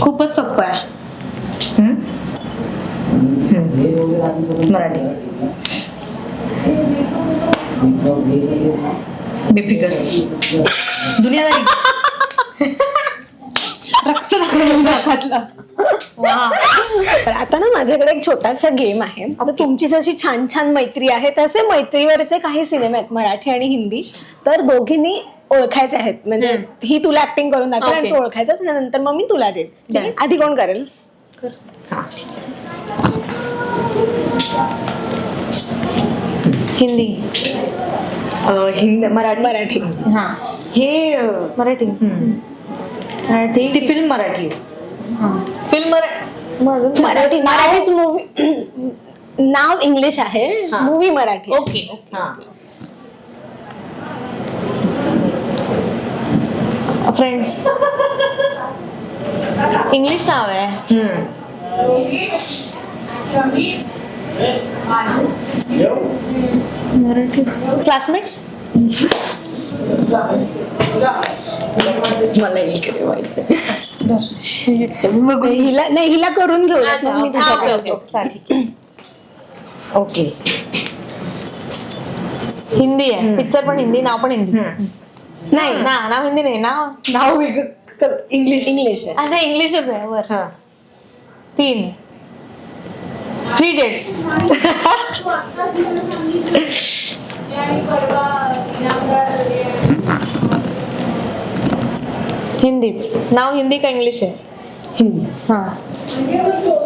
खूपच सोपं आहे. मराठी. बेफिकर. दुनियादारी. रक्त लागलं नाकातलं. वा. तर आता ना माझ्याकडे एक छोटासा गेम आहे. आता तुमची जशी छान छान मैत्री आहे तसे मैत्रीवरचे काही सिनेमे आहेत मराठी आणि हिंदी. तर दोघींनी ओळखायचे आहेत. म्हणजे ही तुला ऍक्टिंग करून दाखवेल आणि तू ओळखायचंच. नंतर मग मी तुला देईन. आधी कोण करेल? हिंदी. हिंदी. मराठी. हा. हे मराठी. मराठी. ती फिल्म मराठी. फिल्म मराठी. मराठीच मूवी. नाव इंग्लिश आहे, movie Marathi. Okay. Friends. English नाव आहे. मराठी. क्लासमेट्स. मला इकडे माहिती. हिला नाही, हिला करून घेऊ. मी तुझ्याकडे. ओके. हिंदी आहे. पिक्चर पण हिंदी, नाव पण हिंदी. नाही नाव हिंदी नाही. नाव इंग्लिश. इंग्लिश आहे. अच्छा, इंग्लिशच आहे. वर 3 dates. हिंदीच. नाव हिंदी का इंग्लिश आहे? हिंदी. हा.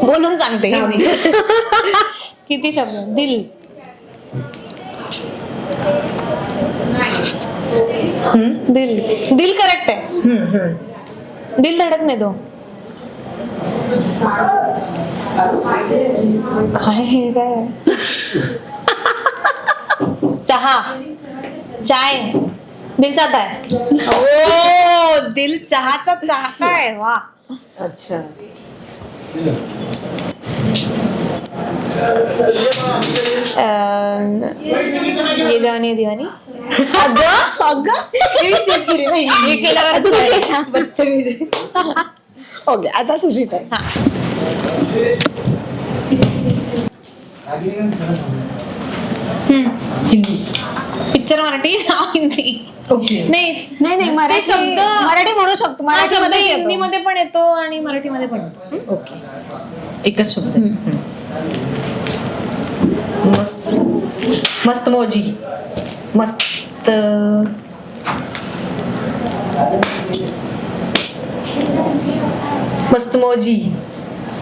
बोलून सांगते हिंदी. किती शब्द? दिल. दिल करेक्ट आहे. दिल धडकने दो. काय हे काय? चहा. चाय. दिल चाहता है. ओ, दिल चहाचा चाहता है. वा. अच्छा. ये जवानी है दीवानी. हे केल्यावर ओके. आता तुझी टाइम. हिंदी. पिक्चर मराठी, नाव हिंदी. ओके. नाही मराठी शब्द मराठी म्हणू शकतो. मराठी मध्ये मराठी हिंदी मध्ये पण येतो आणि मराठी मध्ये पण येतो. ओके. एकच शब्द. मस्त. मस्त मौजी. मस्त. मस्त मौजी.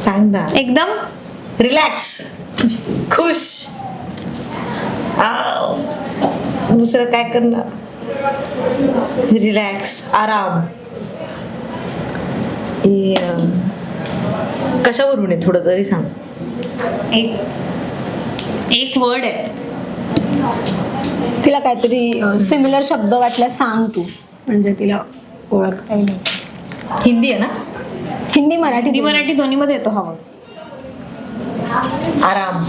सांग ना. एकदम रिलॅक्स. खुश. दुसरं काय करणार? रिलॅक्स. आराम. कशावरून आहे थोडं तरी सांग. एक वर्ड आहे. तिला काहीतरी सिमिलर शब्द वाटला सांग तू, म्हणजे तिला ओळखता येईल. हिंदी आहे ना? हिंदी मराठी दोन्ही मध्ये येतो हा वर्ड. आराम.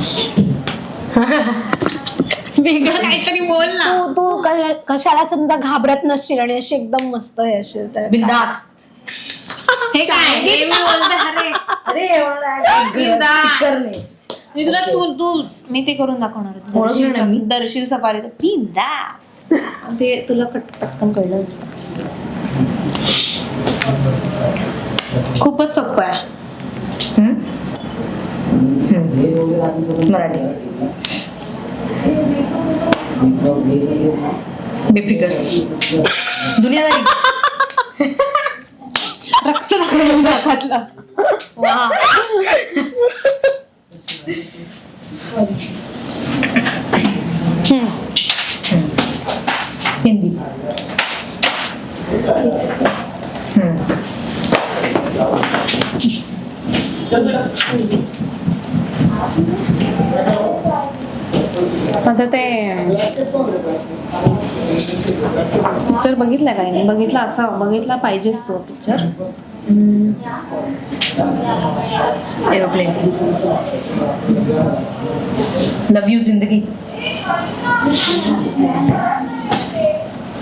वेगळं काहीतरी बोल ना. तू कशाला समजा घाबरत नसशील आणि अशी एकदम मस्त हे असेल तर बिंदास. हे काय? हे मी बोलते. मी तुला तू मी ते करून दाखवणार. दर्शील सफारी बिंदास. ते तुला पटकन कळलं असतं. खूपच सोपं आहे. मराठी. बेफिकर. दुनियादारी. रक्त लागलं नाकातलं. वा. हिंदी. आता ते पिक्चर बघितला काय नाही? बघितला असा बघितला पाहिजेच तो पिक्चर. एरोप्लेन. लव यू जिंदगी.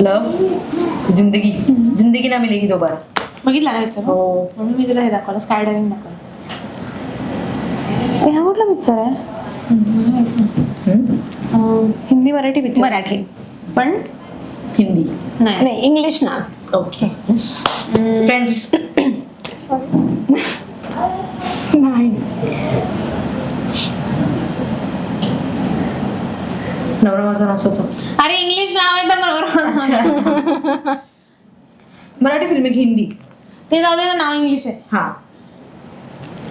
लव जिंदगी. जिंदगी ना मिलेगी दोबारा. बघितला ना पिक्चर हो. म्हणून मी तुला हे दाखवलं, स्काय डायव्हिंग दाखवलं. हा कुठला पिक्चर आहे? हिंदी मराठी पिक्चर? मराठी. पण हिंदी नाही. नाही, इंग्लिश ना. ओके. फ्रेंड्स. नाही. नवरा माझा नवसाचा. अरे इंग्लिश नाव आहे तर बरोबर. मराठी फिल्म आहे की हिंदी? ते जाऊ दे ना, नाव इंग्लिश आहे. हा.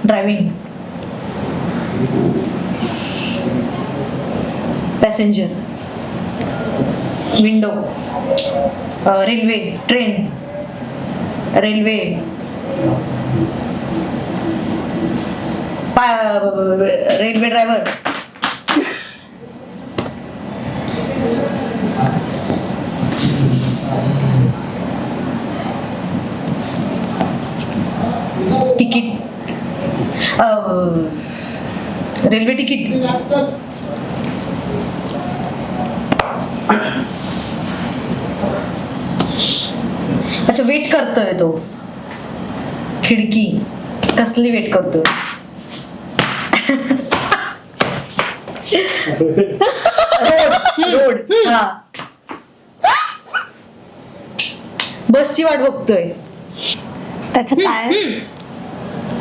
Driving. Passenger. Window. Railway. Train. Railway. Railway driver. Ticket. Railway ticket. अच्छा, वेट करतोय तो. खिडकी. कसली वेट करतोय? रोड. हा. बसची वाट बघतोय. त्याचं काय?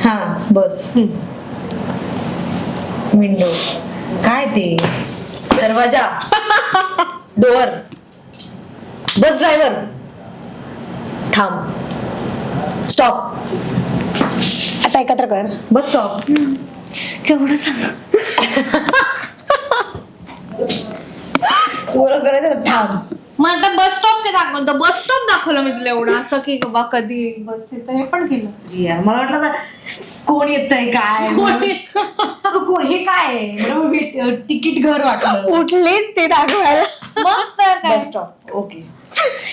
हा, बस. विंडो. काय ते? दरवाजा. डोअर. Bus driver. थांब. स्टॉप. आता एकत्र कर. Bus stop. केवढं सांग. तुला करायचं थांब. मग आता बस स्टॉप काय दाखवतो? बस स्टॉप दाखवलं मी तुला एवढं, असं की बाबा कधी बस येतं हे पण केलं. यार मला वाटलं आता कोण येतंय काय. कोण हे काय तिकीट घर वाटलं. उठलेच ते दाखवायला. मग तर काय. Bus stop. ओके.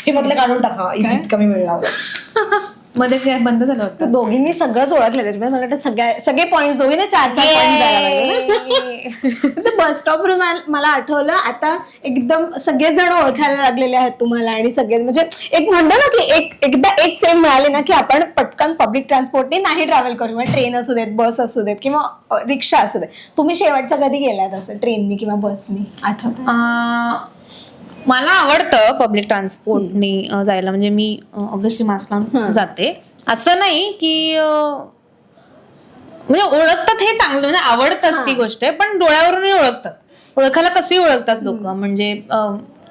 हे म्हटलं काढून टाका, इतका कमी वेळ लावला. मध्ये काय बंद झालं होतं. दोघींनी सगळंच ओळखलं त्याच्यामुळे मला वाटतं सगळे पॉईंट दोघींनी 4-4 पॉईंट द्यायला लागले. बस स्टॉप वरून मला आठवलं, आता एकदम सगळेजण ओळखायला लागलेले आहेत तुम्हाला. आणि सगळे म्हणजे एक म्हणतो ना की एकदा एक सेम मिळाले ना की आपण पटकन पब्लिक ट्रान्सपोर्टने नाही ट्रॅव्हल करू. मग ट्रेन असू देत, बस असू देत किंवा रिक्षा असू देत. तुम्ही शेवटचं कधी गेलात असं ट्रेननी किंवा बसनी, आठवतं? मला आवडतं पब्लिक ट्रान्सपोर्टनी जायला. म्हणजे मी ऑब्व्हियसली मास्क लावून जाते. असं नाही की म्हणजे ओळखतात हे चांगलं, म्हणजे आवडतच ती गोष्ट आहे. पण डोळ्यावरून ओळखतात. ओळखायला कसे ओळखतात लोक, म्हणजे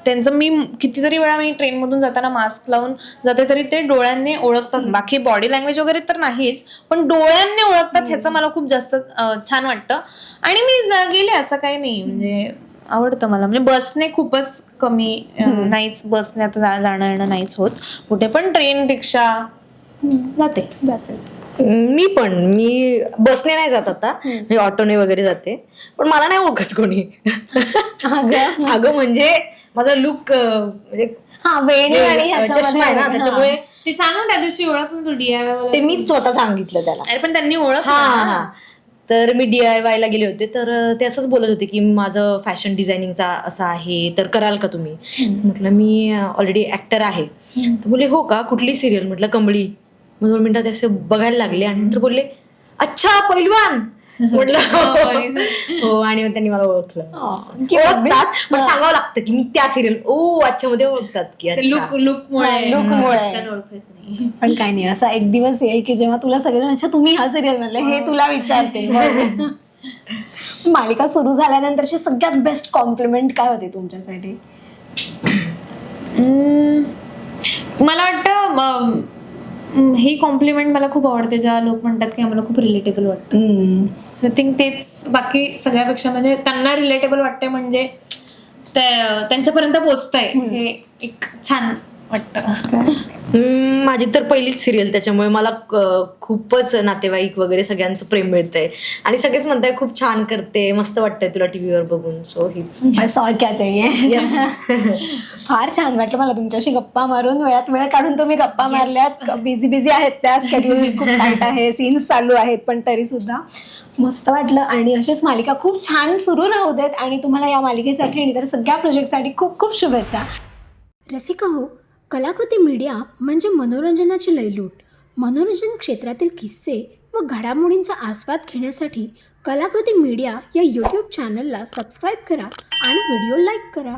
त्यांचं मी कितीतरी वेळा मी ट्रेनमधून जाताना मास्क लावून जाते तरी ते डोळ्यांनी ओळखतात. बाकी बॉडी लँग्वेज वगैरे तर नाहीच, पण डोळ्यांनी ओळखतात. ह्याचं मला खूप जास्त छान वाटतं. आणि मी गेले असं काही नाही, म्हणजे आवडतं मला. म्हणजे बसने खूपच कमी, नाहीच बसने आता जाणं येणं नाहीच होत कुठे. पण ट्रेन, रिक्षा जाते. मी बसने नाही जात आता, म्हणजे ऑटोने वगैरे जाते. पण मला नाही ओळखत कोणी. अगं म्हणजे माझा लुक म्हणजे चष्मा आहे ना, त्याच्यामुळे ते चांगलं त्या दिवशी ओळखलं तू DIY. ते मीच स्वतः सांगितलं त्याला. अरे पण त्यांनी ओळख. हा. तर मी DIY ला गेले होते, तर ते असंच बोलत होते की माझं फॅशन डिझायनिंगचा असं आहे, तर कराल का तुम्ही? म्हटलं मी ऑलरेडी ऍक्टर आहे. तर बोलले हो का, कुठली सिरियल? म्हटलं कंबळी. मग 2 मिनिटात असे बघायला लागले आणि नंतर बोलले अच्छा पैलवान. म्हटलं हो. आणि मग त्यांनी मला ओळखलं. ओळखतात पण सांगावं लागतं की मी त्या सिरियल. ओ अच्छा, मध्ये ओळखतात की लुकमुळे ओळखत नाही. पण काय नाही, असा एक दिवस येईल की जेव्हा तुला सगळेजण अच्छा तुम्ही हा सिरियल म्हणले हे तुला विचारते. मालिका सुरू झाल्यानंतरची सगळ्यात बेस्ट कॉम्प्लिमेंट काय होती तुमच्यासाठी? मला वाटतं ही कॉम्प्लिमेंट मला खूप आवडते, जेव्हा लोक म्हणतात की आम्हाला खूप रिलेटेबल वाटतं. आय थिंक तेच बाकी सगळ्यापेक्षा, म्हणजे त्यांना रिलेटेबल वाटते म्हणजे त्यांच्यापर्यंत पोहोचतंय हे एक छान वाटतं. माझी तर पहिलीच सिरियल, त्याच्यामुळे मला खूपच नातेवाईक वगैरे सगळ्यांचं प्रेम मिळतंय. आणि सगळेच म्हणताय खूप छान करते, मस्त वाटतंय तुला टीव्हीवर बघून. सो हीच और क्या चाहिए. फार छान वाटलं मला तुमच्याशी गप्पा मारून. वेळात वेळ काढून तुम्ही गप्पा मारल्यात. बिझी आहेत त्या, स्केड्यूल खूप टाईट आहे, सीन्स चालू आहेत, पण तरी सुद्धा मस्त वाटलं. आणि अशीच मालिका खूप छान सुरू राहू देत. आणि तुम्हाला या मालिकेसाठी आणि इतर सगळ्या प्रोजेक्टसाठी खूप खूप शुभेच्छा. रसिका हो, कलाकृती मीडिया म्हणजे मनोरंजनाची लयलूट. मनोरंजन क्षेत्रातील किस्से व घडामोडींचा आस्वाद घेण्यासाठी कलाकृती मीडिया या यूट्यूब चॅनलला सबस्क्राईब करा आणि व्हिडिओ लाईक करा.